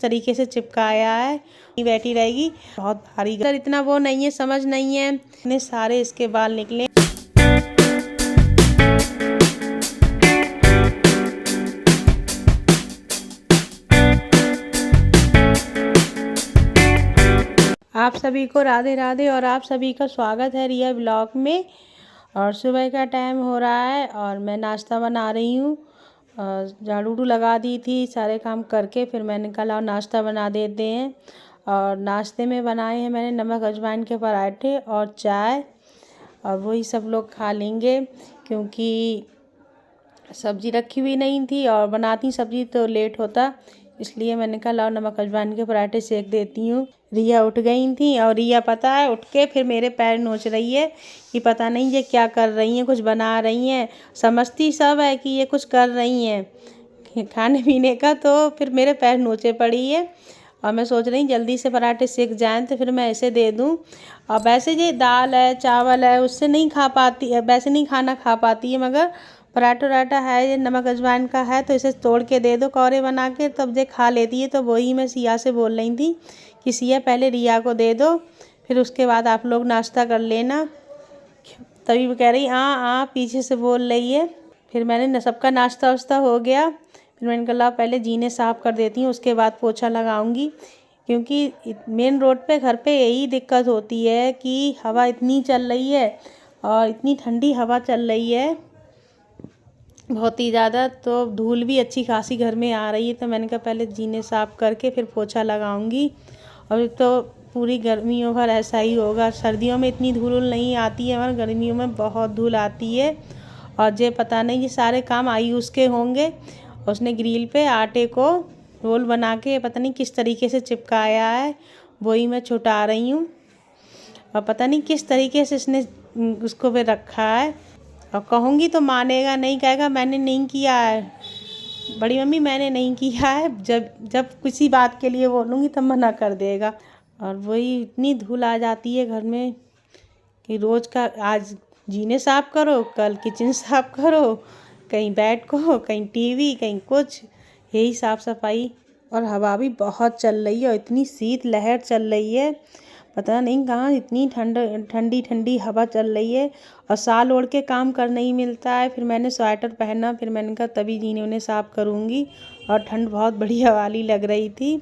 तरीके से चिपकाया है, बैठी रहेगी। बहुत भारी सर, इतना वो नहीं है, समझ नहीं है, इतने सारे इसके बाल निकले। आप सभी को राधे राधे और आप सभी का स्वागत है रिया ब्लॉग में। और सुबह का टाइम हो रहा है और मैं नाश्ता बना रही हूँ। झाड़ू लगा दी थी, सारे काम करके फिर मैंने कहा लाओ नाश्ता बना देते हैं। और नाश्ते में बनाए हैं मैंने नमक अजवाइन के पराठे और चाय, और वही सब लोग खा लेंगे क्योंकि सब्ज़ी रखी हुई नहीं थी और बनाती सब्ज़ी तो लेट होता, इसलिए मैंने कहा लाओ नमक अजवाइन के पराठे सेक देती हूँ। रिया उठ गई थी और रिया पता है उठ के फिर मेरे पैर नोच रही है कि पता नहीं ये क्या कर रही हैं, कुछ बना रही हैं। समझती सब है कि ये कुछ कर रही हैं खाने पीने का, तो फिर मेरे पैर नोचे पड़ी है। और मैं सोच रही जल्दी से पराठे सेक जाएँ तो फिर मैं ऐसे दे दूँ। और वैसे ये दाल है चावल है उससे नहीं खा पाती है, वैसे नहीं खाना खा पाती है, मगर पराठा वराठा है ये नमक अजवाइन का है तो इसे तोड़ के दे दो कौरे बना के, तब ये खा लेती है। तो वही मैं सिया से बोल रही थी कि सिया पहले रिया को दे दो, फिर उसके बाद आप लोग नाश्ता कर लेना। तभी वो कह रही पीछे से बोल रही है। फिर मैंने सबका नाश्ता वास्ता हो गया, फिर मैंने कहा पहले जीने साफ़ कर देती हूँ, उसके बाद पोछा लगाऊंगी। क्योंकि मेन रोड पे घर पे यही दिक्कत होती है कि हवा इतनी चल रही है और इतनी ठंडी हवा चल रही है बहुत ही ज़्यादा, तो धूल भी अच्छी खासी घर में आ रही है। तो मैंने कहा पहले जीने साफ़ करके फिर पोछा लगाऊंगी। और तो पूरी गर्मियों भर ऐसा ही होगा, सर्दियों में इतनी धूल नहीं आती है मगर गर्मियों में बहुत धूल आती है। और ये पता नहीं ये सारे काम आयुष के होंगे, उसने ग्रिल पे आटे को रोल बना के पता नहीं किस तरीके से चिपकाया है, वही मैं छुटा रही हूँ। और पता नहीं किस तरीके से इसने उसको पे रखा है, और कहूँगी तो मानेगा नहीं, कहेगा मैंने नहीं किया है बड़ी मम्मी, मैंने नहीं किया है। जब जब किसी बात के लिए बोलूँगी तब मना कर देगा। और वही इतनी धूल आ जाती है घर में कि रोज़ का आज जीने साफ़ करो, कल किचन साफ़ करो, कहीं बेड को, कहीं टीवी, कहीं कुछ, यही साफ़ सफाई। और हवा भी बहुत चल रही है और इतनी शीत लहर चल रही है, पता नहीं कहाँ इतनी ठंडी ठंडी हवा चल रही है। और साल ओढ़ के काम करने ही मिलता है। फिर मैंने स्वेटर पहना, फिर मैंने कहा तभी जीने उन्हें साफ़ करूँगी। और ठंड बहुत बढ़िया वाली लग रही थी।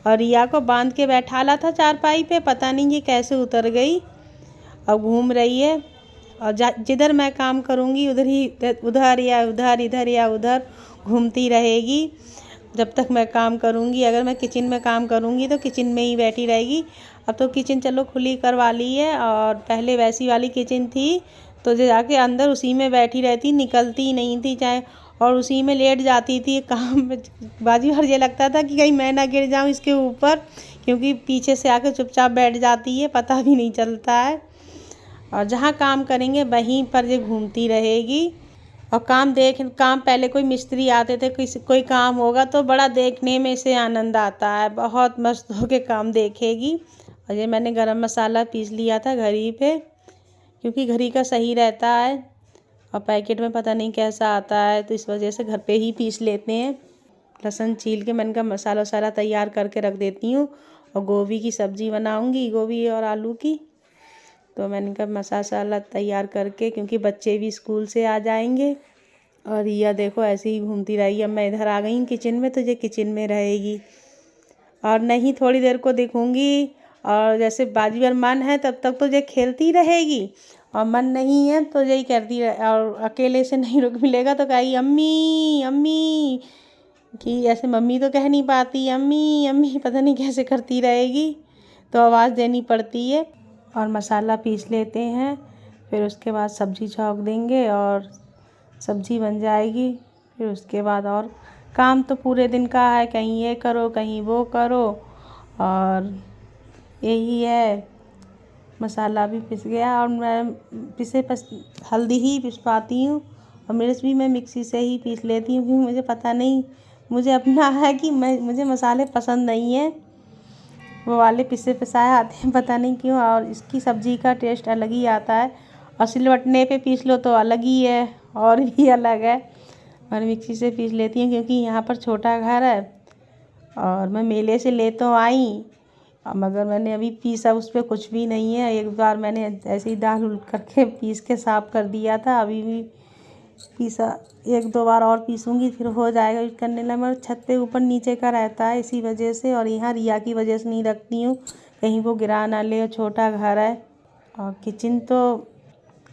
और रिया को बांध के बैठाला था चारपाई पे, पता नहीं ये कैसे उतर गई, अब घूम रही है। और जिधर मैं काम करूँगी उधर ही उधर या उधर, इधर या उधर घूमती रहेगी जब तक मैं काम करूँगी। अगर मैं किचन में काम करूँगी तो किचन में ही बैठी रहेगी। अब तो किचन चलो खुली करवा ली है, और पहले वैसी वाली किचन थी तो जो जाके अंदर उसी में बैठी रहती, निकलती ही नहीं थी चाहे, और उसी में लेट जाती थी काम बाजी भर। ये लगता था कि कहीं मैं ना गिर जाऊँ इसके ऊपर, क्योंकि पीछे से आके चुपचाप बैठ जाती है, पता भी नहीं चलता है। और जहाँ काम करेंगे वहीं पर ये घूमती रहेगी। और काम पहले कोई मिस्त्री आते थे, कोई काम होगा तो बड़ा देखने में इसे आनंद आता है, बहुत मस्त होके काम देखेगी। और ये मैंने गरम मसाला पीस लिया था घरी पे, क्योंकि घरी का सही रहता है और पैकेट में पता नहीं कैसा आता है, तो इस वजह से घर पे ही पीस लेते हैं। लहसुन छील के मैंने का मसाला वसाला तैयार करके रख देती हूँ। और गोभी की सब्ज़ी बनाऊँगी, गोभी और आलू की, तो मैंने कहा मसाला तैयार करके, क्योंकि बच्चे भी स्कूल से आ जाएंगे। और रिया देखो ऐसे ही घूमती रहेगी। अब मैं इधर आ गई किचन में तो ये किचन में रहेगी, और नहीं थोड़ी देर को दिखूँगी। और जैसे बाजी बार मन है तब तक तो ये खेलती रहेगी, और मन नहीं है तो यही करती रहे। और अकेले से नहीं रुक मिलेगा तो कहेगी अम्मी अम्मी, कि ऐसे मम्मी तो कह नहीं पाती, अम्मी अम्मी पता नहीं कैसे करती रहेगी, तो आवाज़ देनी पड़ती है। और मसाला पीस लेते हैं, फिर उसके बाद सब्ज़ी छौंक देंगे और सब्ज़ी बन जाएगी। फिर उसके बाद और काम तो पूरे दिन का है, कहीं ये करो कहीं वो करो, और यही है। मसाला भी पिस गया, और मैं हल्दी ही पिस पाती हूँ, और मिर्च भी मैं मिक्सी से ही पीस लेती हूँ, क्योंकि मुझे पता नहीं, मुझे अपना है कि मुझे मसाले पसंद नहीं है, वो वाले पिसे पिसाए आते हैं पता नहीं क्यों। और इसकी सब्ज़ी का टेस्ट अलग ही आता है, और सिलवटने पे पीस लो तो अलग ही है, और भी अलग है। और मिक्सी से पीस लेती हूँ क्योंकि यहाँ पर छोटा घर है और मैं मेले से ले तो आई, मगर मैंने अभी पीसा उस पर कुछ भी नहीं है। एक बार मैंने ऐसे ही दाल उल करके पीस के साफ़ कर दिया था, अभी भी पीसा, 1-2 बार और पीसूँगी फिर हो जाएगा यूज़ करने लगा। मगर छत पे ऊपर नीचे का रहता है इसी वजह से, और यहाँ रिया की वजह से नहीं रखती हूँ, कहीं वो गिरा ना ले, छोटा घर है। और किचन तो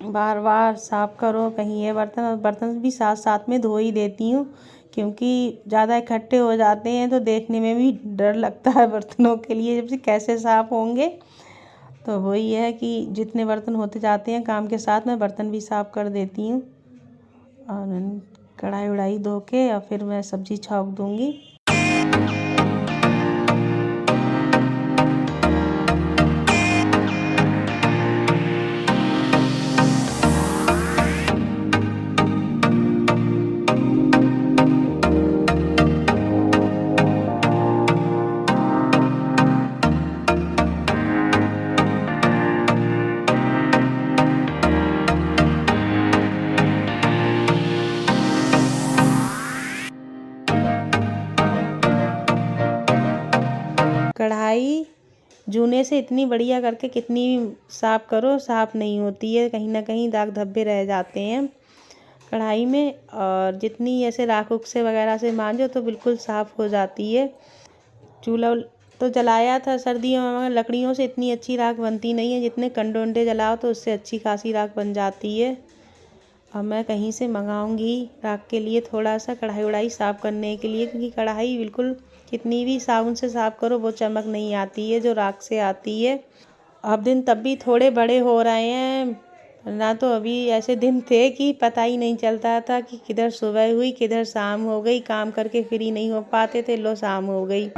बार बार साफ़ करो, कहीं ये बर्तन भी साथ साथ में धो ही देती हूँ, क्योंकि ज़्यादा इकट्ठे हो जाते हैं तो देखने में भी डर लगता है बर्तनों के लिए, जब से कैसे साफ़ होंगे। तो वही है कि जितने बर्तन होते जाते हैं काम के साथ मैं बर्तन भी साफ़ कर देती हूँ। और कढ़ाई उढ़ाई धो के और फिर मैं सब्ज़ी छौंक दूँगी। कढ़ाई जूने से इतनी बढ़िया करके कितनी साफ़ करो साफ़ नहीं होती है, कहीं ना कहीं दाग धब्बे रह जाते हैं कढ़ाई में। और जितनी ऐसे राख उख से वगैरह से मांजो तो बिल्कुल साफ़ हो जाती है। चूल्हा तो जलाया था सर्दियों में, मगर लकड़ियों से इतनी अच्छी राख बनती नहीं है, जितने कंडे वंडे जलाओ तो उससे अच्छी खासी राख बन जाती है। और मैं कहीं से मंगाऊंगी राख के लिए थोड़ा सा कढ़ाई उढ़ाई साफ़ करने के लिए, क्योंकि कढ़ाई बिल्कुल कितनी भी साबुन से साफ़ करो वो चमक नहीं आती है जो राख से आती है। अब दिन तब भी थोड़े बड़े हो रहे हैं, ना तो अभी ऐसे दिन थे कि पता ही नहीं चलता था कि किधर सुबह हुई किधर शाम हो गई, काम करके फ्री नहीं हो पाते थे, लो शाम हो गई।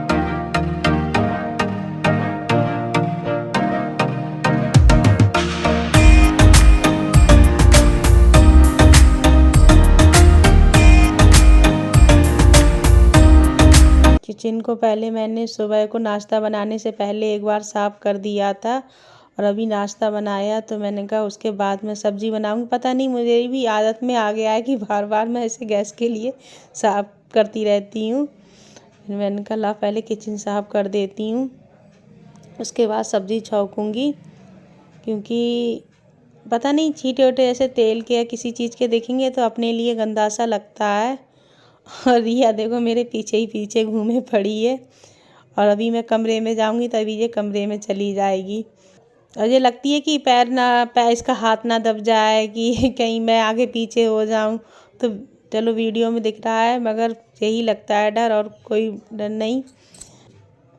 किचन को पहले मैंने सुबह को नाश्ता बनाने से पहले एक बार साफ़ कर दिया था, और अभी नाश्ता बनाया तो मैंने कहा उसके बाद मैं सब्ज़ी बनाऊंगी। पता नहीं मुझे भी आदत में आ गया है कि बार बार मैं ऐसे गैस के लिए साफ़ करती रहती हूँ। फिर मैंने कहा ला पहले किचन साफ़ कर देती हूँ, उसके बाद सब्ज़ी छौंकूँगी, क्योंकि पता नहीं छींटे वटे ऐसे तेल के या किसी चीज़ के देखेंगे तो अपने लिए गंदा सा लगता है। और रिया देखो मेरे पीछे ही पीछे घूमे पड़ी है, और अभी मैं कमरे में जाऊंगी तभी ये कमरे में चली जाएगी। और ये लगती है कि पैर इसका हाथ ना दब जाए कि कहीं मैं आगे पीछे हो जाऊं। तो चलो वीडियो में दिख रहा है, मगर यही लगता है डर, और कोई डर नहीं।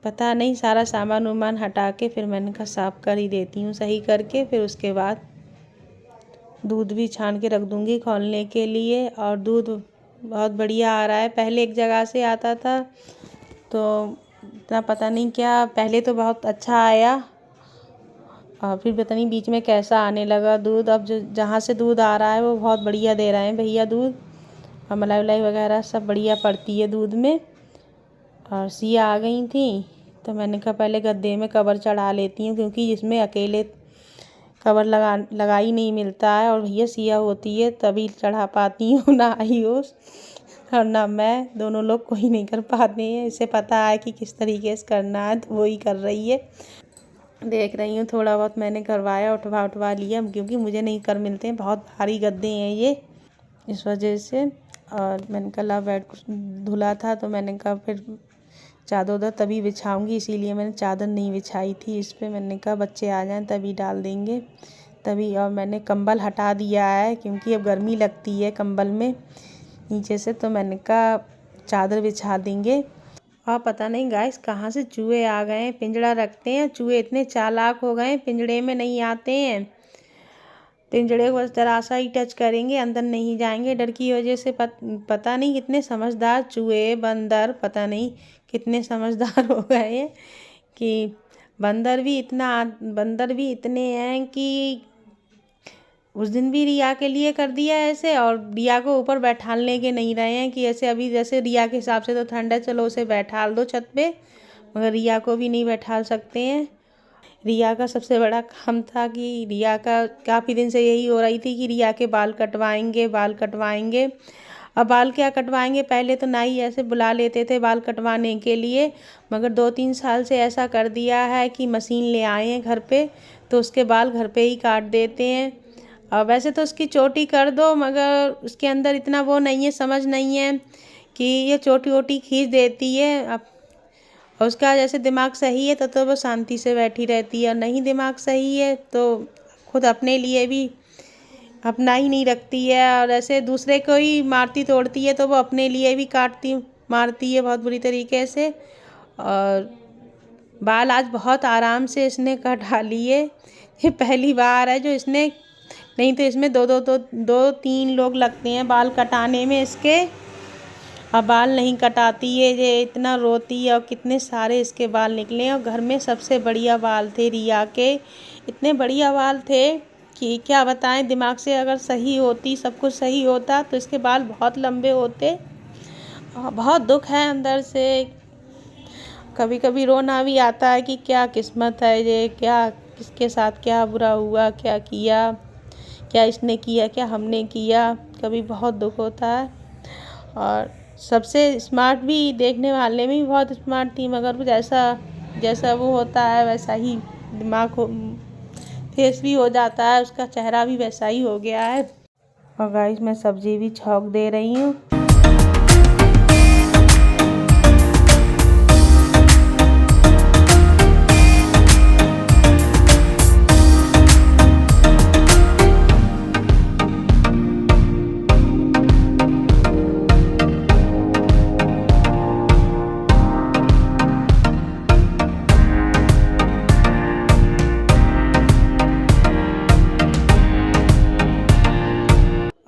पता नहीं सारा सामान वामान हटा के फिर मैंने कहा साफ़ कर ही देती हूँ सही करके। फिर उसके बाद दूध भी छान के रख दूँगी खोलने के लिए। और दूध बहुत बढ़िया आ रहा है, पहले एक जगह से आता था तो इतना पता नहीं क्या, पहले तो बहुत अच्छा आया और फिर पता नहीं बीच में कैसा आने लगा दूध। अब जो जहाँ से दूध आ रहा है वो बहुत बढ़िया दे रहे हैं भैया दूध, और मलाई वलाई वगैरह सब बढ़िया पड़ती है दूध में। और सिया आ गई थी तो मैंने कहा पहले गद्दे में कवर चढ़ा लेती हूँ, क्योंकि इसमें अकेले कवर लगा ही नहीं मिलता है, और भैया सिया होती है तभी चढ़ा पाती हूँ, ना आई हो और ना मैं, दोनों लोग कोई नहीं कर पाते हैं। इसे पता है कि किस तरीके से करना है तो वही कर रही है। देख रही हूँ थोड़ा बहुत मैंने करवाया, उठवा लिया, क्योंकि मुझे नहीं कर मिलते हैं, बहुत भारी गद्दे हैं ये, इस वजह से। और मैंने कल बेड धुला था तो मैंने कहा फिर चादर उधर तभी बिछाऊंगी, इसीलिए मैंने चादर नहीं बिछाई थी इस पर। मैंने कहा बच्चे आ जाएं तभी डाल देंगे तभी। और मैंने कंबल हटा दिया है क्योंकि अब गर्मी लगती है कंबल में नीचे से, तो मैंने कहा चादर बिछा देंगे। और पता नहीं गाइस कहाँ से चूहे आ गए हैं, पिंजड़ा रखते हैं चूहे इतने चालाक हो गए हैं, पिंजड़े में नहीं आते हैं, पिंजड़े को बस जरा सा ही टच करेंगे अंदर नहीं जाएंगे डर की वजह से। पता नहीं कितने समझदार चूहे बंदर, पता नहीं कितने समझदार हो गए हैं कि बंदर भी इतने हैं कि उस दिन भी रिया के लिए कर दिया ऐसे, और रिया को ऊपर बैठालने के नहीं रहे हैं कि ऐसे अभी जैसे रिया के हिसाब से तो ठंड है चलो उसे बैठाल दो छत पे, मगर रिया को भी नहीं बैठाल सकते हैं। रिया का सबसे बड़ा काम था कि रिया का काफ़ी दिन से यही हो रही थी कि रिया के बाल कटवाएंगे। अब बाल क्या कटवाएंगे, पहले तो नाई ऐसे बुला लेते थे बाल कटवाने के लिए, मगर 2-3 साल से ऐसा कर दिया है कि मशीन ले आए हैं घर पे, तो उसके बाल घर पे ही काट देते हैं। और वैसे तो उसकी चोटी कर दो, मगर उसके अंदर इतना वो नहीं है, समझ नहीं है कि ये चोटी वोटी खींच देती है। अब और उसका जैसे दिमाग सही है तो वो शांति से बैठी रहती है, और नहीं दिमाग सही है तो खुद अपने लिए भी अपना ही नहीं रखती है, और ऐसे दूसरे को ही मारती तोड़ती है, तो वो अपने लिए भी काटती मारती है बहुत बुरी तरीके से। और बाल आज बहुत आराम से इसने कटा लिए, ये पहली बार है जो इसने, नहीं तो इसमें दो तीन लोग लगते हैं बाल कटाने में इसके। अब बाल नहीं कटाती है, ये इतना रोती है, और कितने सारे इसके बाल निकले। और घर में सबसे बढ़िया बाल थे रिया के, इतने बढ़िया बाल थे कि क्या बताएं। दिमाग से अगर सही होती, सब कुछ सही होता, तो इसके बाल बहुत लंबे होते। बहुत दुख है अंदर से, कभी कभी रोना भी आता है कि क्या किस्मत है ये, क्या किसके साथ क्या बुरा हुआ, क्या किया, क्या इसने किया, क्या हमने किया। कभी बहुत दुख होता है। और सबसे स्मार्ट भी, देखने वाले में भी बहुत स्मार्ट थी, मगर वो जैसा वो होता है वैसा ही दिमाग हो, फेस भी हो जाता है, उसका चेहरा भी वैसा ही हो गया है। और गाइस मैं सब्जी भी छौंक दे रही हूँ।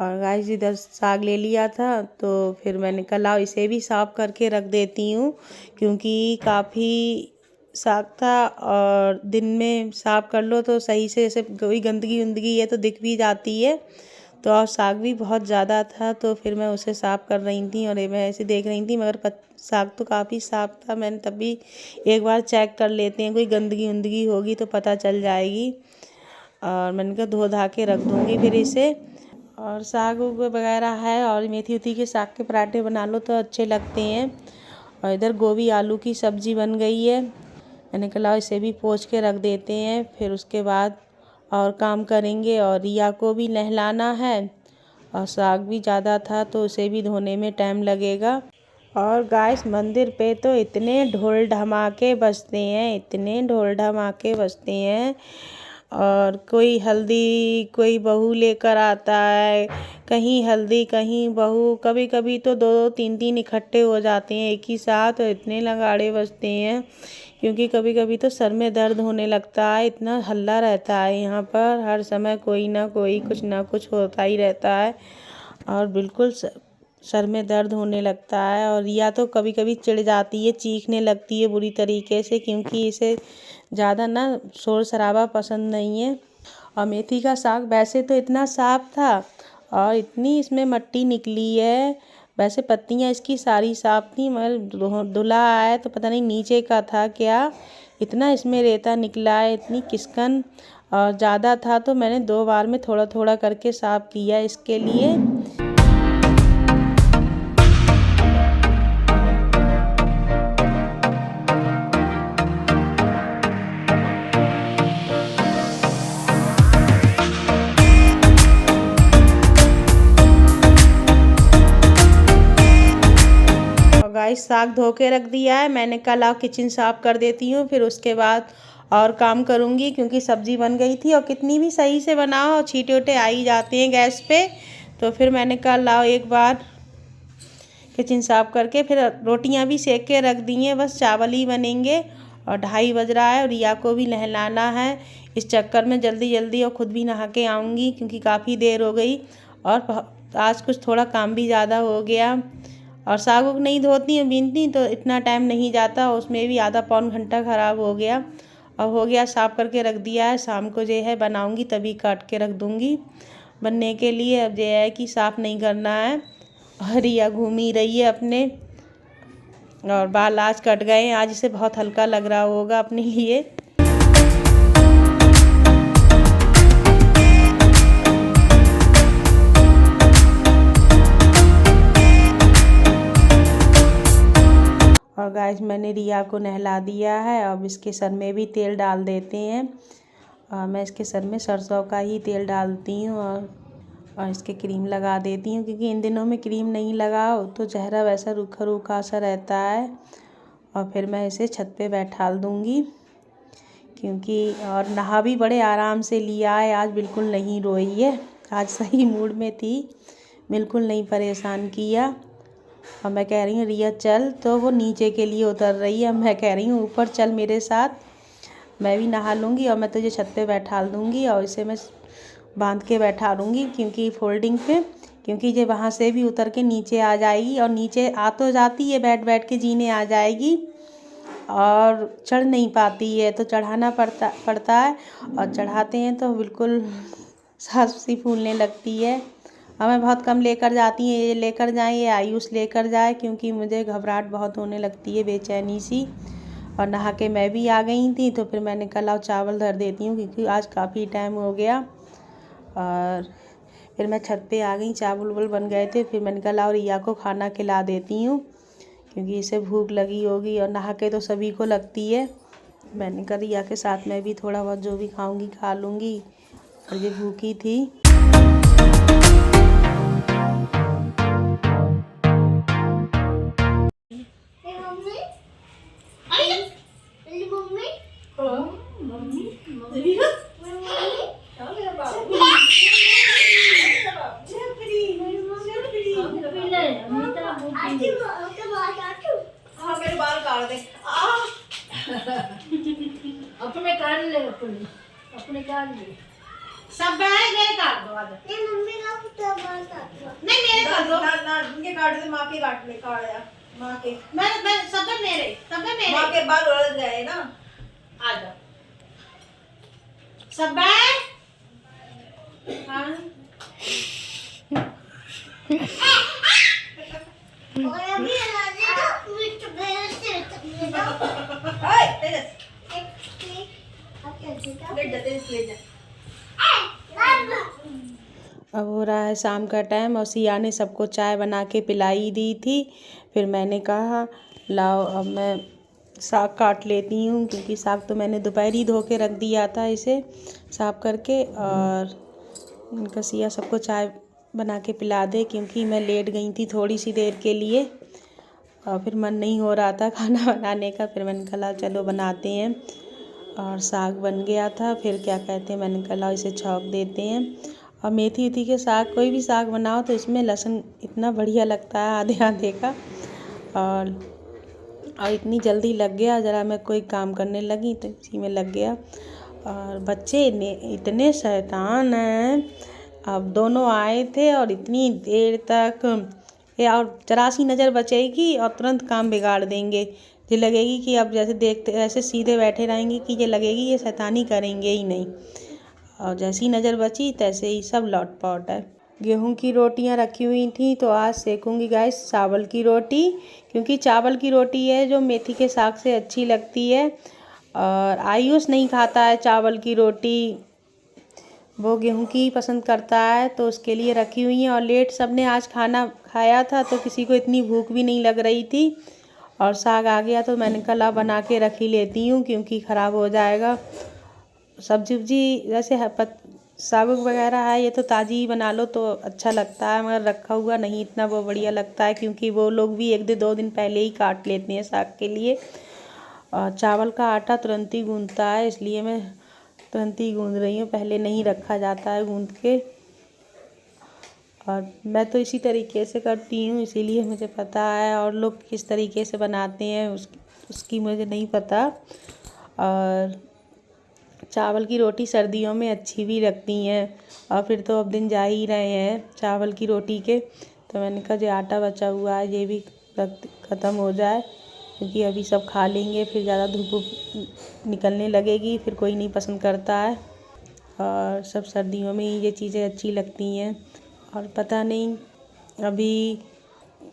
और गाइस इधर साग ले लिया था, तो फिर मैंने कहा लाओ इसे भी साफ़ करके रख देती हूँ, क्योंकि काफ़ी साग था, और दिन में साफ़ कर लो तो सही से, जैसे कोई गंदगी वंदगी है तो दिख भी जाती है। तो और साग भी बहुत ज़्यादा था, तो फिर मैं उसे साफ़ कर रही थी, और मैं ऐसे देख रही थी, मगर साग तो काफ़ी साफ़ था। मैंने तब भी एक बार चेक कर लेते हैं, कोई गंदगी वंदगी होगी तो पता चल जाएगी। और मैंने कहा धो धा के रख दूँगी फिर इसे। और साग उग वगैरह है, और मेथी उथी के साग के पराठे बना लो तो अच्छे लगते हैं। और इधर गोभी आलू की सब्ज़ी बन गई है, मैंने कहा इसे भी पोंछ के रख देते हैं, फिर उसके बाद और काम करेंगे। और रिया को भी नहलाना है, और साग भी ज़्यादा था तो उसे भी धोने में टाइम लगेगा। और गाइस मंदिर पे तो इतने ढोल ढमाके बजते हैं, इतने ढोल ढमाके बजते हैं। और कोई हल्दी, कोई बहू लेकर आता है, कहीं हल्दी कहीं बहू, कभी कभी तो 2-3 इकट्ठे हो जाते हैं एक ही साथ, और इतने नगाड़े बजते हैं, क्योंकि कभी कभी तो सर में दर्द होने लगता है, इतना हल्ला रहता है यहाँ पर, हर समय कोई ना कोई कुछ ना कुछ होता ही रहता है, और बिल्कुल सर में दर्द होने लगता है। और या तो कभी कभी चिढ़ जाती है, चीखने लगती है बुरी तरीके से, क्योंकि इसे ज़्यादा ना शोर शराबा पसंद नहीं है। और मेथी का साग वैसे तो इतना साफ था, और इतनी इसमें मिट्टी निकली है, वैसे पत्तियां इसकी सारी साफ थी, मगर धुला है तो पता नहीं नीचे का था क्या, इतना इसमें रेता निकला है, इतनी किस्कन। और ज़्यादा था तो मैंने 2 बार में थोड़ा थोड़ा करके साफ किया इसके लिए। गाइस साग धो के रख दिया है, मैंने कल किचन साफ़ कर देती हूँ, फिर उसके बाद और काम करूँगी, क्योंकि सब्ज़ी बन गई थी। और कितनी भी सही से बनाओ और छींटे उटे आ ही जाते हैं गैस पे, तो फिर मैंने कहा लाओ एक बार किचन साफ़ करके, फिर रोटियाँ भी सेक के रख दी हैं, बस चावल ही बनेंगे। और 2:30 बज रहा है, और रिया को भी नहलाना है, इस चक्कर में जल्दी जल्दी और ख़ुद भी नहा के आऊँगी, क्योंकि काफ़ी देर हो गई, और आज कुछ थोड़ा काम भी ज़्यादा हो गया। और साग उग नहीं धोती और बीनती तो इतना टाइम नहीं जाता, उसमें भी आधा पौन घंटा ख़राब हो गया। अब हो गया, साफ़ करके रख दिया है, शाम को जो है बनाऊंगी तभी काट के रख दूंगी बनने के लिए। अब जो है कि साफ़ नहीं करना है। और रिया घूम ही रही है अपने, और बाल आज कट गए हैं, आज इसे बहुत हल्का लग रहा होगा अपने लिए। और गाइस मैंने रिया को नहला दिया है। अब इसके सर में भी तेल डाल देते हैं। मैं इसके सर में सरसों का ही तेल डालती हूँ और इसके क्रीम लगा देती हूँ, क्योंकि इन दिनों में क्रीम नहीं लगाओ तो चेहरा वैसा रूखा रूखा सा रहता है। और फिर मैं इसे छत पे बैठा दूँगी, क्योंकि और नहा भी बड़े आराम से लिया है। आज बिल्कुल नहीं रोई है, आज सही मूड में थी, बिल्कुल नहीं परेशान किया। और मैं कह रही हूँ रिया चल, तो वो नीचे के लिए उतर रही है। मैं कह रही हूँ ऊपर चल मेरे साथ, मैं भी नहा लूँगी और मैं तुझे छत पे बैठा दूँगी और इसे मैं बांध के बैठा दूँगी, क्योंकि फोल्डिंग पे, क्योंकि ये वहाँ से भी उतर के नीचे आ जाएगी। और नीचे आ तो जाती है, बैठ बैठ के जीने आ जाएगी और चढ़ नहीं पाती है, तो चढ़ाना पड़ता है। और चढ़ाते हैं तो बिल्कुल सांस सी फूलने लगती है। और मैं बहुत कम लेकर जाती हूँ, ये लेकर जाएँ, ये आयुष लेकर जाए, क्योंकि मुझे घबराहट बहुत होने लगती है, बेचैनी सी। और नहा के मैं भी आ गई थी, तो फिर मैंने कहा लाओ चावल धर देती हूँ, क्योंकि आज काफ़ी टाइम हो गया। और फिर मैं छत पे आ गई, चावल उवल बन गए थे। फिर मैंने कहा लाओ रिया को खाना खिला देती हूँ, क्योंकि इसे भूख लगी होगी, और नहा के तो सभी को लगती है। मैंने कहा रिया के साथ मैं भी थोड़ा बहुत जो भी खाऊंगी खा लूँगी, और ये भूखी थी। मेरे बाल काट दे। अपने काट ले, अपने काट ले, सब मेरे काट दो। आज मम्मी का तो बाल काट दो, नहीं मेरे काट दो ना, उनके काट दे, माँ के काट ले, काट यार माँ के। मैं सब मेरे माँ के बाल उड़ गए ना। आ जाओ सब और अभी अब हो रहा है शाम का टाइम, और सिया ने सबको चाय बना के पिलाई दी थी। फिर मैंने कहा लाओ अब मैं साग काट लेती हूँ, क्योंकि साग तो मैंने दोपहर ही धो के रख दिया था इसे साफ करके। और इनका सिया सबको चाय बना के पिला दे, क्योंकि मैं लेट गई थी थोड़ी सी देर के लिए, और फिर मन नहीं हो रहा था खाना बनाने का। फिर मैंने कहा चलो बनाते हैं, और साग बन गया था। फिर क्या कहते हैं, मैंने कहा इसे छौंक देते हैं। और मेथी उथी के साग, कोई भी साग बनाओ तो इसमें लहसुन इतना बढ़िया लगता है आधे आधे का। और इतनी जल्दी लग गया, ज़रा मैं कोई काम करने लगी तो इसी में लग गया। और बच्चे इतने शैतान हैं। अब दोनों आए थे और इतनी देर तक और जरा सी नज़र बचेगी और तुरंत काम बिगाड़ देंगे। ये लगेगी कि अब जैसे देखते ऐसे सीधे बैठे रहेंगे कि ये लगेगी ये शैतानी करेंगे ही नहीं, और जैसी नज़र बची तैसे ही सब लौटपौट है। गेहूं की रोटियां रखी हुई थी, तो आज सेकूंगी गाइस चावल की रोटी, क्योंकि चावल की रोटी है जो मेथी के साग से अच्छी लगती है। और आयुष नहीं खाता है चावल की रोटी, वो गेहूं की ही पसंद करता है, तो उसके लिए रखी हुई है। और लेट सबने आज खाना खाया था, तो किसी को इतनी भूख भी नहीं लग रही थी। और साग आ गया तो मैंने कहा बना के रख ही लेती हूँ, क्योंकि ख़राब हो जाएगा। सब्जी जैसे साग वगैरह है, ये तो ताज़ी ही बना लो तो अच्छा लगता है, मगर रखा हुआ नहीं इतना वो बढ़िया लगता है, क्योंकि वो लोग भी 1-2 दिन पहले ही काट लेते हैं साग के लिए। और चावल का आटा तुरंत ही गूंदता है, इसलिए मैं तुरंत ही गूंद रही हूँ, पहले नहीं रखा जाता है गूंद के। और मैं तो इसी तरीके से करती हूँ, इसीलिए मुझे पता है। और लोग किस तरीके से बनाते हैं उसकी मुझे नहीं पता। और चावल की रोटी सर्दियों में अच्छी भी लगती हैं, और फिर तो अब दिन जा ही रहे हैं चावल की रोटी के, तो मैंने कहा जो आटा बचा हुआ है ये भी ख़त्म हो जाए, क्योंकि अभी सब खा लेंगे, फिर ज़्यादा धूप निकलने लगेगी, फिर कोई नहीं पसंद करता है। और सब सर्दियों में ही ये चीज़ें अच्छी लगती हैं। और पता नहीं, अभी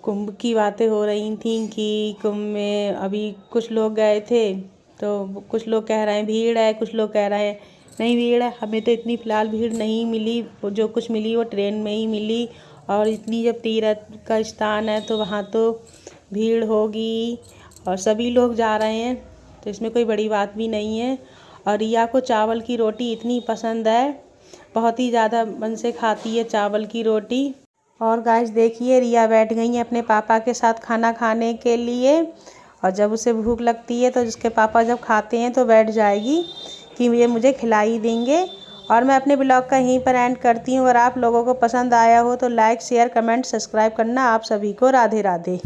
कुंभ की बातें हो रही थी कि कुंभ में अभी कुछ लोग गए थे, तो कुछ लोग कह रहे हैं भीड़ है, कुछ लोग कह रहे हैं नहीं भीड़ है। हमें तो इतनी फ़िलहाल भीड़ नहीं मिली, जो कुछ मिली वो ट्रेन में ही मिली। और इतनी जब तीर्थ का स्थान है तो वहाँ तो भीड़ होगी। और सभी लोग जा रहे हैं तो इसमें कोई बड़ी बात भी नहीं है। और रिया को चावल की रोटी इतनी पसंद है, बहुत ही ज़्यादा मन से खाती है चावल की रोटी। और गाइस देखिए रिया बैठ गई है अपने पापा के साथ खाना खाने के लिए। और जब उसे भूख लगती है तो उसके पापा जब खाते हैं तो बैठ जाएगी कि ये मुझे खिला ही देंगे। और मैं अपने ब्लॉग का यहीं पर एंड करती हूँ। अगर आप लोगों को पसंद आया हो तो लाइक शेयर कमेंट सब्सक्राइब करना। आप सभी को राधे राधे।